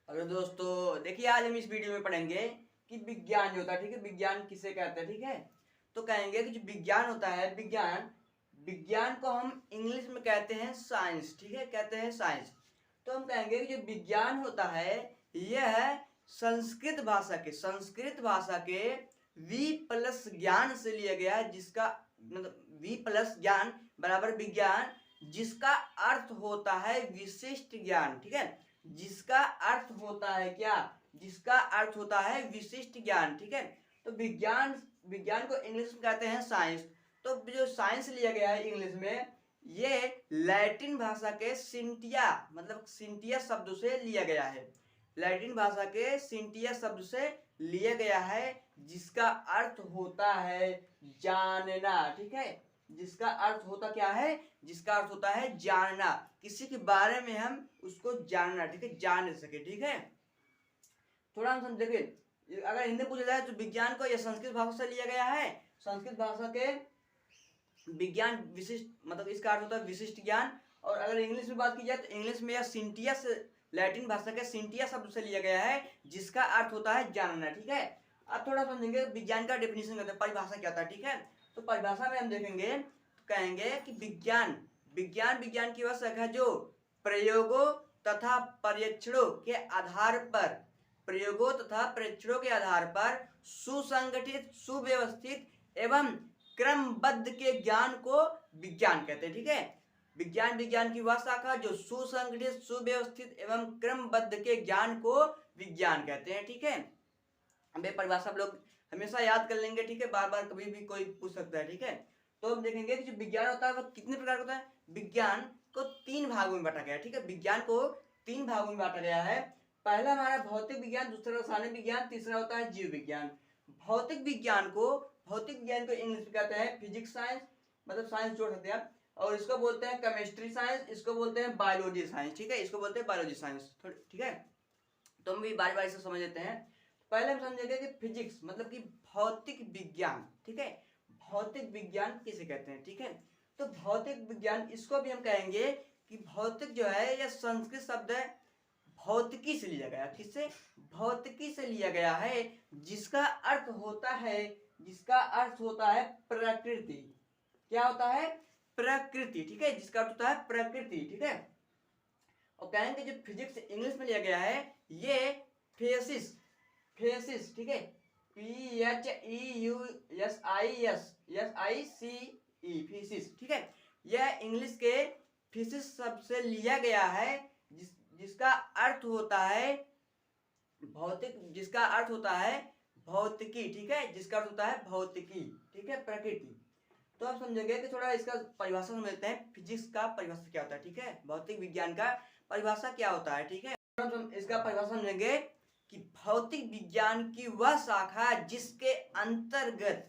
Hello दोस्तों, देखिए आज हम इस वीडियो में पढ़ेंगे कि विज्ञान जो होता है, ठीक है, विज्ञान किसे कहते हैं। ठीक है, तो कहेंगे कि जो विज्ञान होता है, विज्ञान विज्ञान को हम इंग्लिश में कहते हैं साइंस। ठीक है, कहते हैं साइंस। तो हम कहेंगे कि जो विज्ञान होता है यह संस्कृत भाषा के वी प्लस ज्ञान से लिया गया है, जिसका मतलब वी प्लस ज्ञान बराबर विज्ञान, जिसका अर्थ होता है विशिष्ट ज्ञान। ठीक है, जिसका अर्थ होता है क्या, जिसका अर्थ होता है विशिष्ट ज्ञान। ठीक है, तो विज्ञान विज्ञान को इंग्लिश में कहते हैं साइंस। तो जो साइंस लिया गया है इंग्लिश में, ये लैटिन भाषा के सिंटिया मतलब सिंटिया शब्द से लिया गया है। लैटिन भाषा के सिंटिया शब्द से लिया गया है, जिसका अर्थ होता है जानना। ठीक है, जिसका अर्थ होता क्या है, जिसका अर्थ होता है जानना, किसी के बारे में हम उसको जानना। ठीक है, जान सके। ठीक है, थोड़ा हम समझेंगे। अगर हिंदी पूछा जाए तो विज्ञान को यह संस्कृत भाषा से लिया गया है। संस्कृत भाषा के विज्ञान विशिष्ट मतलब इसका अर्थ होता है विशिष्ट ज्ञान। और अगर इंग्लिश में बात की जाए तो इंग्लिश में यह सिंटिया से, लैटिन भाषा के सिंटिया शब्द से लिया गया है, जिसका अर्थ होता है जानना। ठीक है, अब थोड़ा समझेंगे विज्ञान का डेफिनेशन करते हैं, परिभाषा क्या होता है। ठीक है, तो परिभाषा में हम देखेंगे तो कहेंगे कि विज्ञान विज्ञान विज्ञान की वह शाखा है जो प्रयोगों तथा परीक्षणों के आधार पर प्रयोगों तथा परीक्षणों के आधार पर सुसंगठित, सुव्यवस्थित एवं क्रमबद्ध के ज्ञान को विज्ञान कहते हैं। ठीक है, विज्ञान की वह शाखा जो सुसंगठित, सुव्यवस्थित एवं क्रमबद्ध के ज्ञान को विज्ञान कहते हैं। ठीक है, अब ये परिभाषा आप लोग हमेशा याद कर लेंगे। ठीक है, बार बार कभी भी कोई पूछ सकता है। ठीक है, तो हम देखेंगे कि जो विज्ञान होता है वह कितने प्रकार का होता है। विज्ञान को तीन भागों में बांटा गया है। ठीक है, विज्ञान को तीन भागों में बांटा गया है। पहला हमारा भौतिक विज्ञान, दूसरा रसायनिक विज्ञान, तीसरा होता है जीव विज्ञान। भौतिक विज्ञान को इंग्लिश में कहते हैं फिजिक्स साइंस, मतलब साइंस जोड़ सकते हैं। और इसको बोलते हैं केमिस्ट्री साइंस, इसको बोलते हैं बायोलॉजी साइंस। ठीक है, इसको बोलते हैं बायोलॉजी साइंस। ठीक है, तो हम भी बारी बारी से समझ लेते हैं। पहले हम समझेंगे कि फिजिक्स मतलब कि भौतिक विज्ञान। ठीक है, भौतिक विज्ञान किसे कहते हैं। ठीक है, तो भौतिक विज्ञान इसको भी हम कहेंगे कि भौतिक जो है यह संस्कृत शब्द है, भौतिकी से लिया गया। किससे, भौतिकी से लिया गया है, जिसका अर्थ होता है प्रकृति। क्या होता है, प्रकृति। ठीक है, जिसका अर्थ होता है प्रकृति। ठीक है, और कहेंगे जो फिजिक्स इंग्लिश में लिया गया है ये फेसिस। ठीक है, PHEUSIS फिजिक्स। ठीक है, यह इंग्लिश के फिजिक्स शब्द से लिया गया है, जिसका अर्थ होता है भौतिकी। ठीक है, जिसका अर्थ होता है भौतिकी। ठीक है, प्रकृति। तो आप समझेंगे कि थोड़ा इसका परिभाषा समझते हैं, फिजिक्स का परिभाषा क्या होता है। ठीक है, भौतिक विज्ञान का परिभाषा क्या होता है। ठीक है, हम इसका परिभाषा समझेंगे कि भौतिक विज्ञान की वह शाखा जिसके अंतर्गत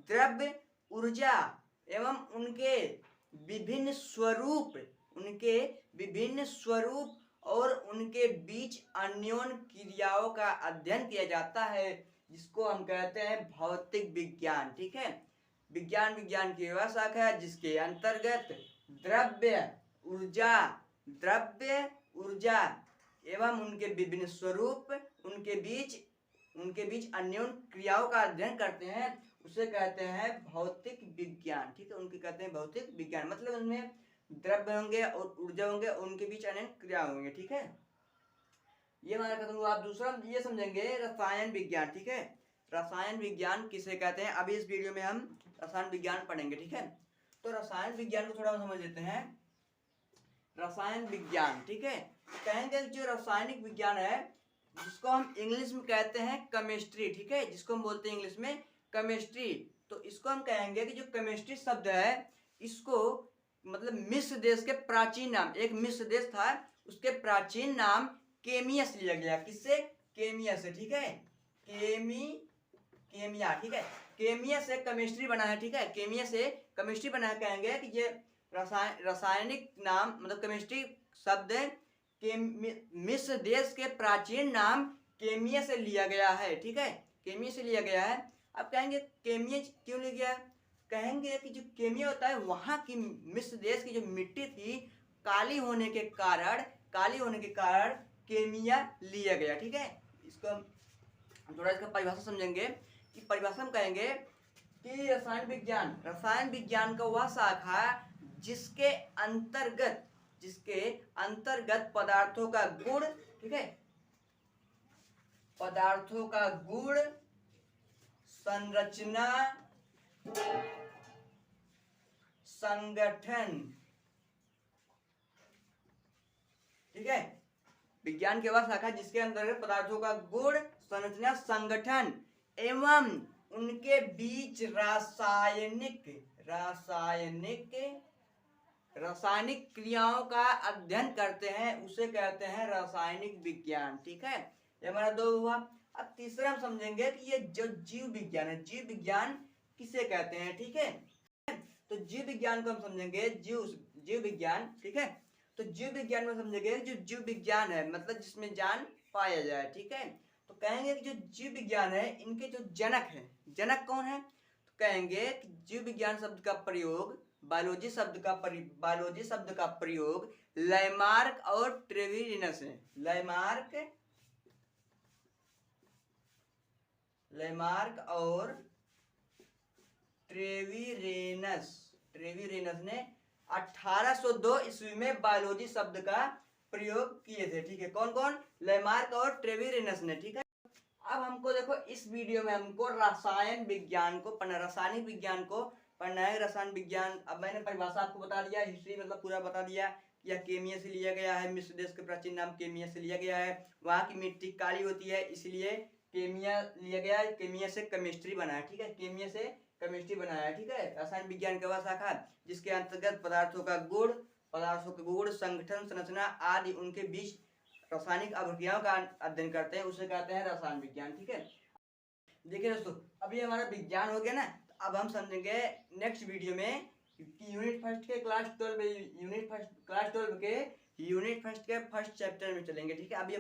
द्रव्य, ऊर्जा एवं उनके विभिन्न स्वरूप और उनके बीच अन्योन्य क्रियाओं का अध्ययन किया जाता है, जिसको हम कहते हैं भौतिक विज्ञान। ठीक है, विज्ञान की वह शाखा है जिसके अंतर्गत द्रव्य ऊर्जा एवं उनके विभिन्न स्वरूप, उनके बीच अन्योन्य क्रियाओं का अध्ययन करते हैं, उसे कहते हैं भौतिक विज्ञान। ठीक है, उनके कहते हैं भौतिक विज्ञान, मतलब उनमें द्रव्य होंगे और ऊर्जा होंगे और उनके बीच अन्योन्य क्रिया होंगे। ठीक है, ये हमारा खत्म हुआ। आप दूसरा ये समझेंगे रसायन विज्ञान। ठीक है, रसायन विज्ञान किसे कहते हैं, अभी इस वीडियो में हम रसायन विज्ञान पढ़ेंगे। ठीक है, तो रसायन विज्ञान को थोड़ा समझ लेते हैं। रसायन विज्ञान, ठीक है, कहेंगे जो रासायनिक विज्ञान है, जिसको हम इंग्लिश में कहते हैं केमिस्ट्री। ठीक है, जिसको हम बोलते हैं इंग्लिश में केमिस्ट्री। तो इसको हम कहेंगे कि जो केमिस्ट्री शब्द है, इसको मतलब मिस्र देश के प्राचीन नाम, एक मिस्र देश था, उसके प्राचीन नाम केमिया से लिया गया। किससे, केमिया से। ठीक है, केमिया। ठीक है, केमिया से केमिस्ट्री बना है। ठीक है, केमिया से केमिस्ट्री बना है। कहेंगे कि ये रासायनिक नाम मतलब केमिस्ट्री शब्द मिस्र देश के प्राचीन नाम केमिया से लिया गया है। ठीक है, केमिया से लिया गया है। अब कहेंगे केमिया क्यों लिया गया, कहेंगे कि जो केमिया होता है, वहाँ की मिस्र देश की जो मिट्टी थी, काली होने के कारण केमिया लिया गया। ठीक है, इसको हम थोड़ा इसका परिभाषा समझेंगे कि परिभाषा में कहेंगे कि रसायन विज्ञान का वह शाखा जिसके अंतर्गत पदार्थों का गुण, ठीक है, पदार्थों का गुण, संरचना, संगठन, ठीक है, विज्ञान के वह शाखा जिसके अंतर्गत पदार्थों का गुण, संरचना, संगठन एवं उनके बीच रासायनिक क्रियाओं का अध्ययन करते हैं, उसे कहते हैं रासायनिक विज्ञान। ठीक है, ये हमारा 2 हुआ। अब तीसरा हम समझेंगे कि ये जो जीव विज्ञान है, जीव विज्ञान किसे कहते हैं। ठीक है, तो जीव विज्ञान को हम समझेंगे जीव विज्ञान। ठीक है, तो जीव विज्ञान में समझेंगे जो जीव विज्ञान है मतलब जिसमें जान पाया जाए। ठीक है, तो कहेंगे कि जो जीव विज्ञान है इनके जो जनक है, जनक कौन है, तो कहेंगे कि जीव विज्ञान शब्द का प्रयोग, बायोलॉजी शब्द का प्रयोग लैमार्क और ट्रेविरिनस है। लैमार्क और ट्रेविरेनस ने 1802 ईस्वी में बायोलॉजी शब्द का प्रयोग किए थे। ठीक है, कौन कौन, लैमार्क और ट्रेविरेनस ने। ठीक है, अब हमको देखो इस वीडियो में हमको रासायनिक विज्ञान को पढ़ना है। रसायन विज्ञान, अब मैंने परिभाषा आपको बता दिया, हिस्ट्री मतलब पूरा बता दिया, यह केमिया से लिया गया है, मिस्र देश के प्राचीन नाम केमिया से लिया गया है, वहाँ की मिट्टी काली होती है इसलिए केमिया लिया गया है, केमिया से केमिस्ट्री बना है। ठीक है, केमिया से केमिस्ट्री बनाया है। ठीक है, रसायन विज्ञान का वह शाखा जिसके अंतर्गत पदार्थों का गुण, संगठन, संरचना आदि उनके बीच रासायनिक अभिक्रियाओं का अध्ययन करते हैं, उसे कहते हैं रसायन विज्ञान। ठीक है, देखिए दोस्तों, अभी हमारा विज्ञान हो गया ना, तो अब हम समझेंगे नेक्स्ट वीडियो में कि यूनिट फर्स्ट के फर्स्ट चैप्टर में चलेंगे। ठीक है, अभी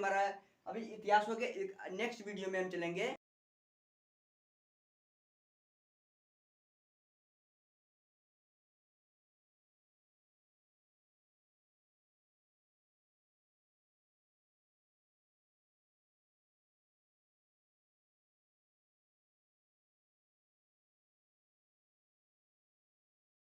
इतिहास हो गया, नेक्स्ट वीडियो में हम चलेंगे